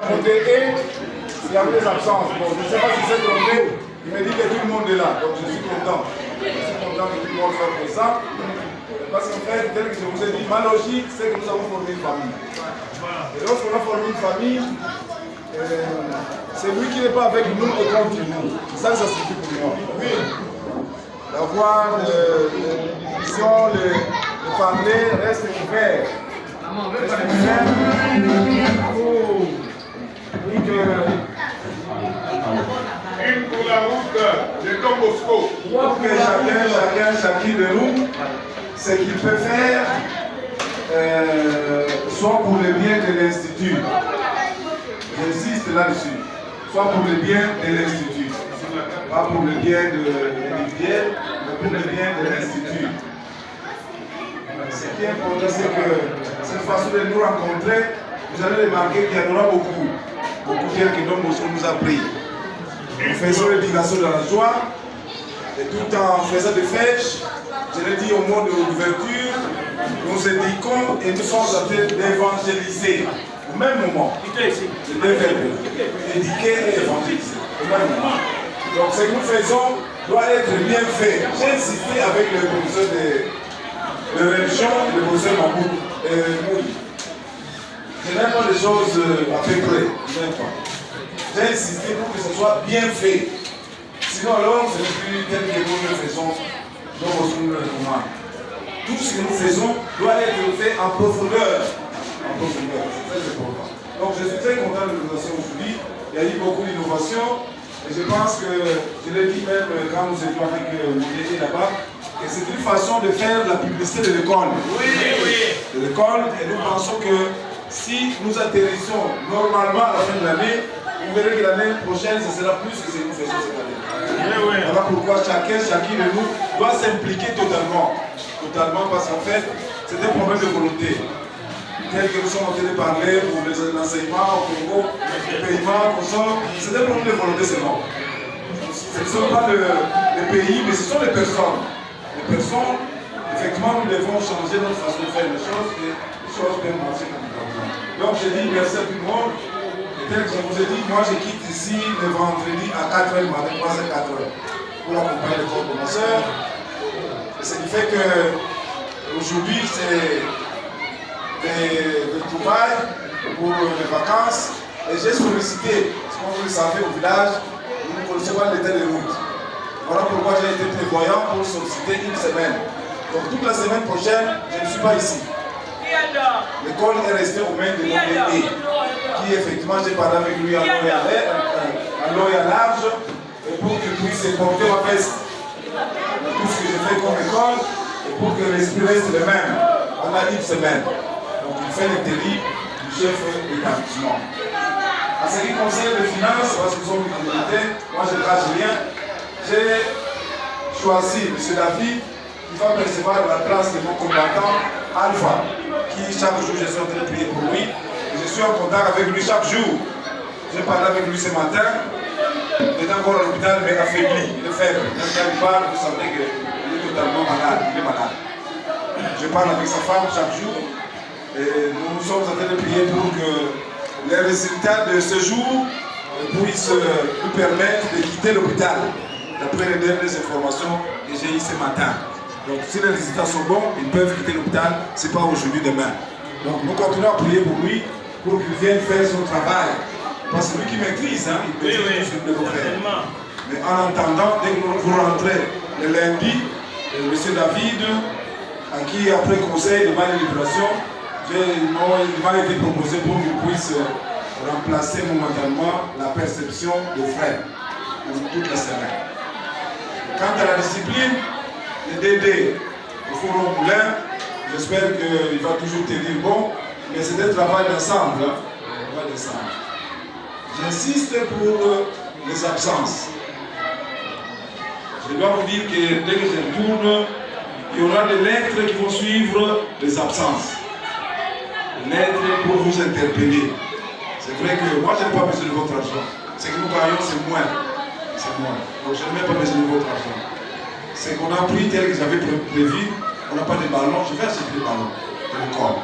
Côté E, il y avait des absences. Bon, je ne sais pas si c'est trompé. Il me dit que tout le monde est là. Donc je suis content. Je suis content que tout le monde soit présent. Parce qu'en fait, tel que je vous ai dit, ma logique, c'est que nous avons formé une famille. Et lorsqu'on a formé une famille, c'est lui qui n'est pas avec nous et contre nous. C'est ça que ça signifie pour moi. Oui. D'avoir les discussions, le parler reste ouvert. Reste ouvert pour que... Une pour la route de Don Bosco. Pour que chacun de nous, ce qu'il peut faire, soit pour le bien de l'Institut. J'insiste là-dessus. Soit pour le bien de l'Institut. Pas pour le bien de l'individuel, mais pour le bien de l'Institut. Ce qui est important, c'est que cette façon de nous rencontrer, vous allez remarquer qu'il y en aura beaucoup. Beaucoup bien que Don Bosco nous a pris. Nous faisons l'éducation dans la joie, et tout en faisant des fêches, je l'ai dit au mot de l'ouverture, nous éduquons et nous sommes en train d'évangéliser. Au même moment, les deux verbes, éduquer et évangéliser. Au même moment. Donc ce que nous faisons doit être bien fait. J'ai insisté avec le professeur de religion, le professeur Mamoud. Je n'aime pas les choses à peu près. Je n'aime pas. J'ai insisté pour que ce soit bien fait. Sinon, alors, ce n'est plus tel que nous le faisons dans vos commandes. Tout ce que nous faisons doit être fait en profondeur. En profondeur, c'est très important. Donc, je suis très content de l'innovation aujourd'hui. Il y a eu beaucoup d'innovation. Et je pense que, je l'ai dit même quand nous étions avec Moudé là-bas, que c'est une façon de faire la publicité de l'école. Oui, oui. De l'école, et nous pensons que si nous atterrissons normalement à la fin de l'année, vous verrez que l'année prochaine, ce sera plus que ce que nous faisons cette année. Voilà pourquoi chacun de nous doit s'impliquer totalement. Totalement, parce qu'en fait, c'est un problème de volonté. Tel que nous sommes en train de parler pour l'enseignement au Congo, le paiement, c'est un problème de volonté seulement. Ce ne sont pas les pays, mais ce sont les personnes. Les personnes, effectivement, nous devons changer notre façon de faire les choses et les choses peuvent marcher comme ça. Donc, je dis merci à tout le monde. Tel que je vous ai dit, moi je quitte ici le vendredi à 4h du matin, 4h, pour accompagner les corps de ma soeur. Ce qui fait que aujourd'hui c'est des trouvailles pour les vacances. Et j'ai sollicité, parce que vous le savez au village, nous ne connaissons pas l'état des routes. Voilà pourquoi j'ai été prévoyant pour solliciter une semaine. Donc toute la semaine prochaine, je ne suis pas ici. L'école est restée aux mains de l'ONG, qui effectivement j'ai parlé avec lui à long et à large, et pour qu'il puisse porter ma veste. Tout ce que j'ai fait comme école, et pour que l'esprit reste le même. On a une semaine. Donc il fait l'intérim du chef d'établissement. En ce qui concerne les finances, parce que nous sommes une communauté, moi je ne cache rien, j'ai choisi M. David, qui va percevoir la place de mon combattant Alpha, qui chaque jour je suis en train de prier pour lui. Et je suis en contact avec lui chaque jour. J'ai parlé avec lui ce matin. Il est encore à l'hôpital, mais affaibli, il est faible. Même quand il parle, vous savez qu'il est totalement malade. Il est malade. Je parle avec sa femme chaque jour. Et nous sommes en train de prier pour que les résultats de ce jour puissent nous permettre de quitter l'hôpital. D'après les dernières informations que j'ai eues ce matin. Donc si les résultats sont bons, ils peuvent quitter l'hôpital, ce n'est pas aujourd'hui, demain. Donc nous continuons à prier pour lui, pour qu'il vienne faire son travail. Parce que c'est lui qui maîtrise, hein, il maîtrise tout ce que nous devons faire. Mais en attendant, dès que vous rentrez le lundi, M. David, à qui après conseil de ma libération, il m'a été proposé pour qu'il puisse remplacer momentanément la perception de frais pour toute la semaine. Quant à la discipline, le DD, au Forum Moulin, j'espère qu'il va toujours tenir bon, mais c'est un travail d'ensemble. Hein. J'insiste pour les absences. Je dois vous dire que dès que je tourne, il y aura des lettres qui vont suivre les absences. Des lettres pour vous interpeller. C'est vrai que moi, je n'ai pas besoin de votre argent. Ce que nous gagnons, c'est moins. C'est moins. Donc, je n'ai même pas besoin de votre argent. C'est qu'on a pris tel que j'avais prévu. On n'a pas de ballon. Je vais acheter des ballons de l'école.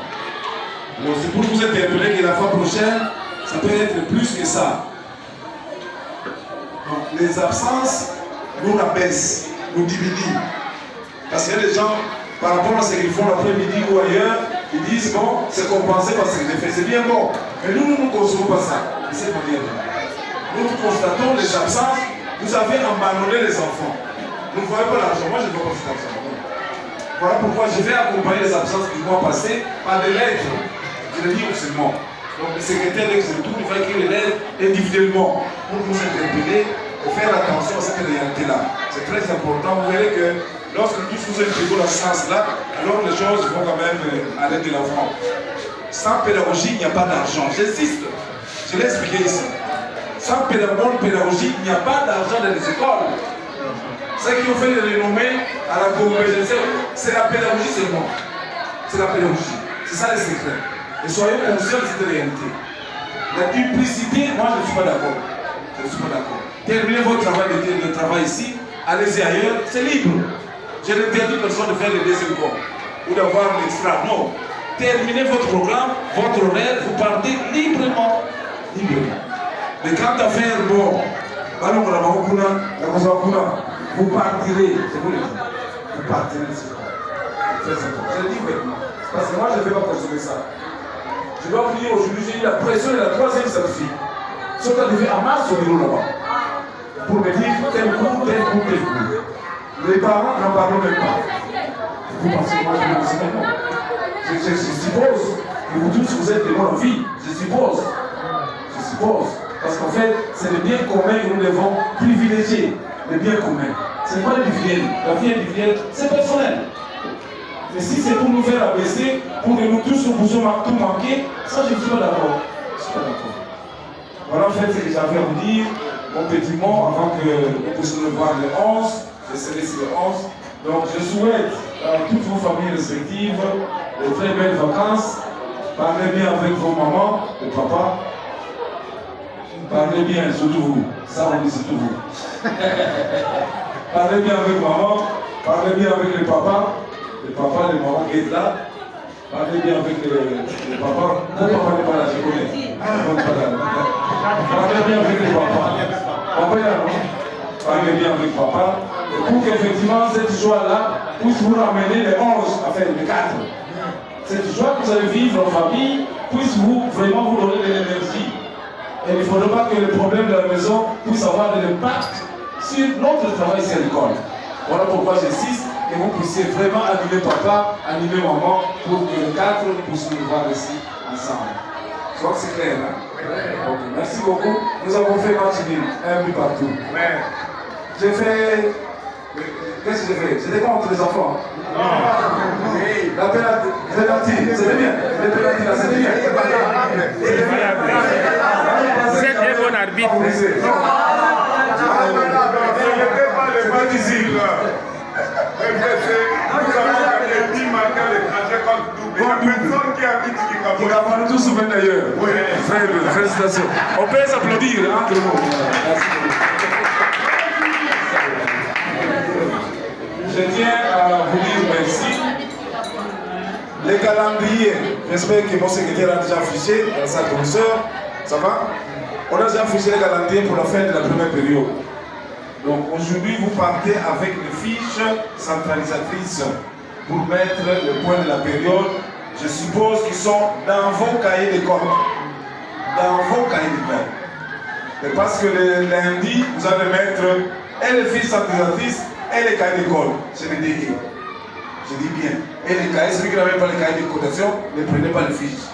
Donc, c'est pour vous interpeller que la fois prochaine, Ça peut être plus que ça. Donc les absences nous rabaissent, nous divisent. Parce qu'il y a des gens, par rapport à ce qu'ils font l'après-midi ou ailleurs, ils disent bon, c'est compensé parce que j'ai fait, c'est bien bon. Mais nous ne concevons pas ça de cette manière-là. Nous constatons les absences, vous avez abandonné les enfants. Vous ne voyez pas l'argent, moi je ne vois pas cet argent. Voilà pourquoi je vais accompagner les absences du mois passé par des lettres. Je le dis officiellement. Donc le secrétaire dès que je retourne, il va écrire les lettres individuellement pour nous interpeller et faire attention à cette réalité-là. C'est très important. Vous verrez que lorsque nous tous nous impliquons dans ce sens-là, alors les choses vont quand même à l'aide de l'enfant. Sans pédagogie, il n'y a pas d'argent. J'insiste. Je l'ai expliqué ici. Sans pédagogie, il n'y a pas d'argent dans les écoles. Ceux qui ont fait les renommées à la convergence, c'est la pédagogie seulement. C'est la pédagogie. C'est ça le secret. Et soyez conscients de cette réalité. La duplicité, moi je ne suis pas d'accord. Je ne suis pas d'accord. Terminez votre travail ici, allez-y ailleurs, c'est libre. Je n'interdis personne de faire le deuxième corps ou d'avoir l'extra. Non. Terminez votre programme, votre horaire, vous partez librement. Librement. Mais quant à faire, bon, vous partirez, c'est vous les gens. Vous partirez de ce corps. C'est ça. Je le dis maintenant. Parce que moi, je ne vais pas consommer ça. Je dois vous dire aujourd'hui, j'ai eu la pression de la troisième selfie. Ils sont arrivés à mars au bureau là-bas. Pour me dire tel coup, tel coup, tel coup. Les parents n'en parlent même pas. Vous pensez que moi je ne sais pas. Je suppose que vous tous vous êtes des bons en vie. Je suppose. Je suppose. Parce qu'en fait, c'est le bien commun que nous devons privilégier. Le bien commun. Ce n'est pas le dividende. La vie individuelle, c'est personnel. Mais si c'est pour nous faire abaisser, pour que nous tous nous puissions tout manquer, ça je ne suis pas d'accord. Je ne suis pas d'accord. Voilà en fait ce que j'avais à vous dire, mon petit mot, avant que nous puissions le voir le 11. Je serai ici le 11. Donc je souhaite à toutes vos familles respectives de très belles vacances. Parlez bien avec vos mamans et papa. Parlez bien, surtout vous. Ça on dit surtout vous. Parlez bien avec maman. Parlez bien avec les papas. Les papas, les mamans qui sont là. Parlez bien avec les papas. Mon papa n'est pas là, je connais. Parlez bien avec les papas. Papa est là, non? Parlez bien avec papa. Et pour qu'effectivement cette joie-là puisse vous ramener les 11, enfin les 4. Cette joie que vous allez vivre en famille puisse vous vraiment vous donner de l'énergie. Et il ne faudrait pas que les problèmes de la maison puissent avoir de l'impact sur notre travail ici à l'école. Voilà pourquoi j'insiste que vous puissiez vraiment animer papa, animer maman, pour que les 4 puissent nous voir ici ensemble. Je crois que c'est clair, hein? Okay. Merci beaucoup. Nous avons fait match nul, un but partout. J'ai fait... Qu'est-ce que j'ai fait? J'étais contre les enfants. Non. La pénalty, c'était bien. Les pénalty là, c'était bien. Vous êtes un bon arbitre. C'est pas visible. On va voir tous souvent d'ailleurs. Oui. Très bien, félicitations. On peut les applaudir entre nous. Merci. Je tiens à vous dire merci. Les calendriers, j'espère que mon secrétaire a déjà affiché dans sa commission. Ça va? On a déjà affiché les calendriers pour la fin de la première période. Donc aujourd'hui, vous partez avec les fiches centralisatrices pour mettre le point de la période. Je suppose qu'ils sont dans vos cahiers d'école. Dans vos cahiers d'école. Mais parce que le lundi, vous allez mettre et les fiches centralisatrices et les cahiers d'école. C'est les DE. Je dis bien. Et les cahiers, celui qui n'avait pas les cahiers de cotation, ne prenez pas les fiches.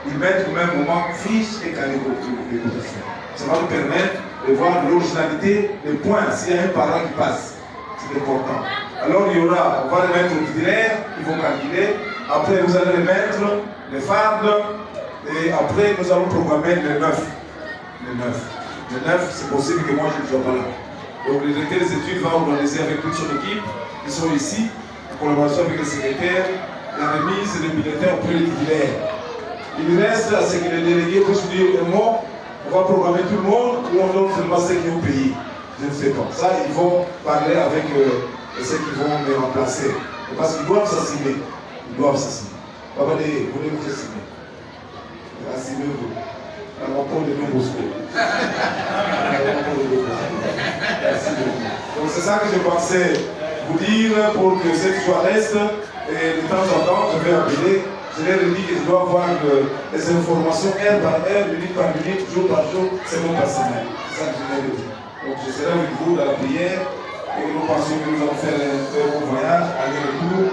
Ils mettent au même moment fiches et cahiers de cotation. Ça va nous permettre de voir l'originalité des points s'il y a un parent qui passe. C'est important. Alors il y aura, on va les mettre au titulaire, ils vont calculer. Après vous allez les mettre, les fardes. Et après nous allons programmer les 9. Les 9. Les 9, c'est possible que moi je ne sois pas là. Donc le directeur des études va organiser avec toute son équipe qui sont ici, en collaboration avec le secrétaire, la remise des bulletins auprès des titulaires. Il reste à ce que les délégués puissent dire un mot. On va programmer tout le monde ou on donne seulement ceux qui ont payé. Je ne sais pas. Ça, ils vont parler avec ceux qui vont les remplacer. Parce qu'ils doivent s'assimiler. Ils doivent s'assimiler. Vous voulez vous assimilez. Assimilez-vous. à mon tour de Don Bosco. Merci beaucoup. Donc c'est ça que je pensais vous dire pour que cette joie reste. Et de temps en temps, je vais appeler. Je leur ai dit que je dois avoir des informations heure par heure, minute par minute, jour par jour, semaine par semaine. C'est ça que je leur ai dit. Donc je serai avec vous dans la prière. Et nous pensons que nous allons faire un très bon voyage, aller-retour.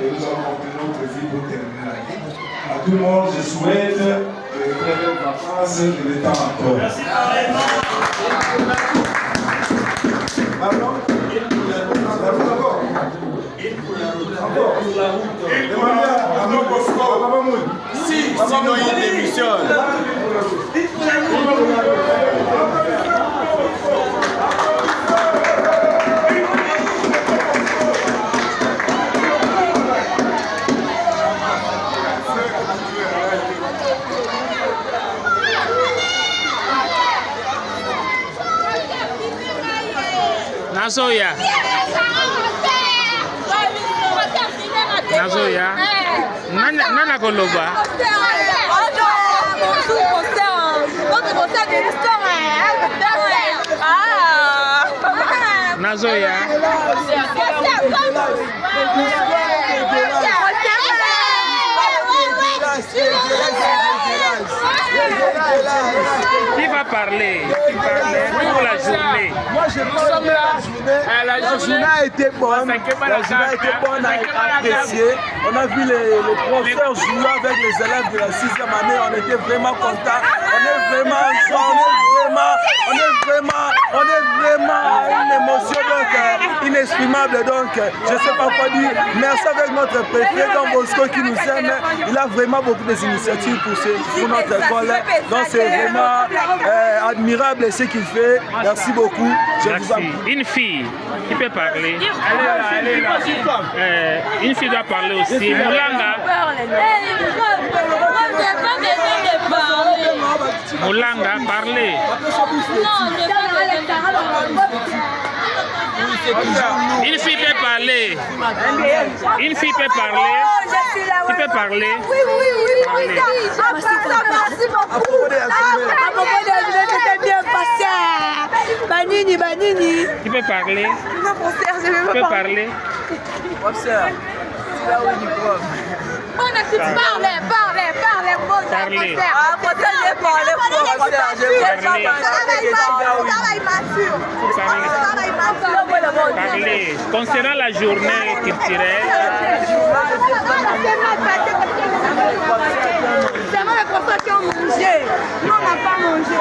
Et nous allons continuer notre vie pour terminer la vie. À tout le monde, je souhaite de très belles vacances, de détente. Merci. Pardon? Si, sinon il démissionne. Nazoya. Nazoya. Nana Koloba. Nazoya. Qui va parler? Pour la journée. Moi je pense que la journée a été bonne. La journée a été bonne à apprécier. On a vu les professeurs jouer avec les élèves de la 6e année. On était vraiment contents. On est vraiment à une émotion donc inexprimable. Donc je ne sais pas quoi dire. Merci avec notre préfet Don Bosco qui nous aime. Il a vraiment beaucoup d'initiatives pour notre école. Donc c'est vraiment admirable ce qu'il fait. Merci beaucoup. Merci. Une fille qui peut parler. Elle est là. Une fille doit parler aussi. Moulanga. Moulanga, parlez. Une fille peut parler. Une fille peut parler. Tu peux parler. Oui. Merci beaucoup. C'était bien passé. Banini. Tu peux parler. Tu peux parler. Professeur, c'est là où il dit quoi? Parlez. Parlez. Concernant la journée culturelle. C'est moi les professeurs qui ont mangé. Nous on n'a pas mangé.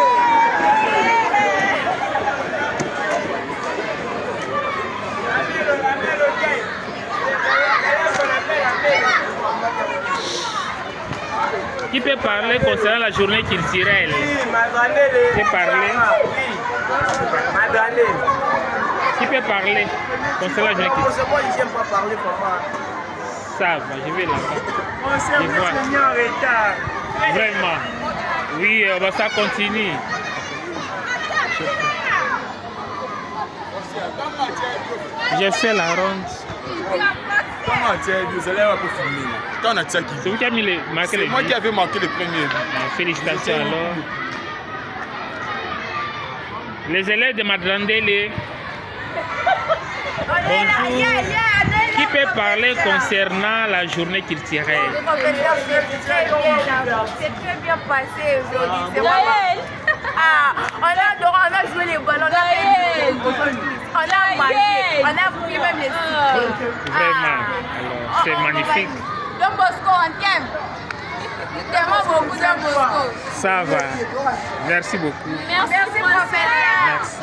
Qui peut parler concernant la journée culturelle? Qui peut parler? Qui peut parler concernant la journée culturelle? Moi, je n'aime pas parler pour moi. Ça va, je vais là-bas. On s'est mis en retard. Vraiment. Oui, ça continue. J'ai fait la ronde. C'est vous qui avez marqué les moi qui avais marqué le premier. Félicitations alors. Les élèves de Madrandele. Bonjour. Qui peut parler concernant la journée culturelle? C'est très bien passé aujourd'hui. On a joué les ballons, on a mangé, on a pris même les cités. Vraiment, alors c'est magnifique. Don Bosco, on t'aime. Tellement beaucoup Don Bosco. Ça va. Merci beaucoup. Merci professeur. Merci.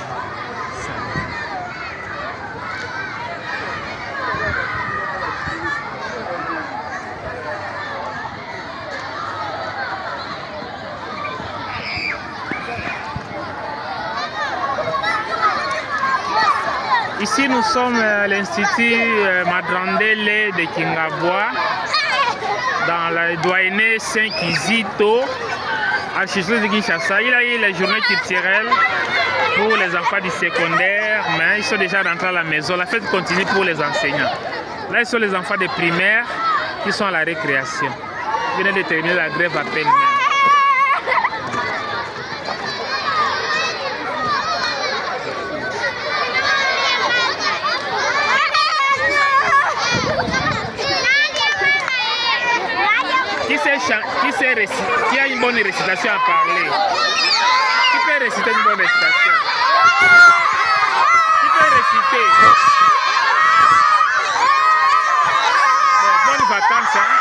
Ici, nous sommes à l'Institut Madrandele de Kingabois, dans la doyenné Saint-Kizito, archidiocèse de Kinshasa. Il a eu les journées culturelles pour les enfants du secondaire, mais ils sont déjà rentrés à la maison. La fête continue pour les enseignants. Là, ils sont les enfants de primaire qui sont à la récréation. Ils viennent de terminer la grève à peine. qui a une bonne récitation à parler? Qui peut réciter une bonne récitation? Qui peut réciter? Bon, bonnes vacances, hein?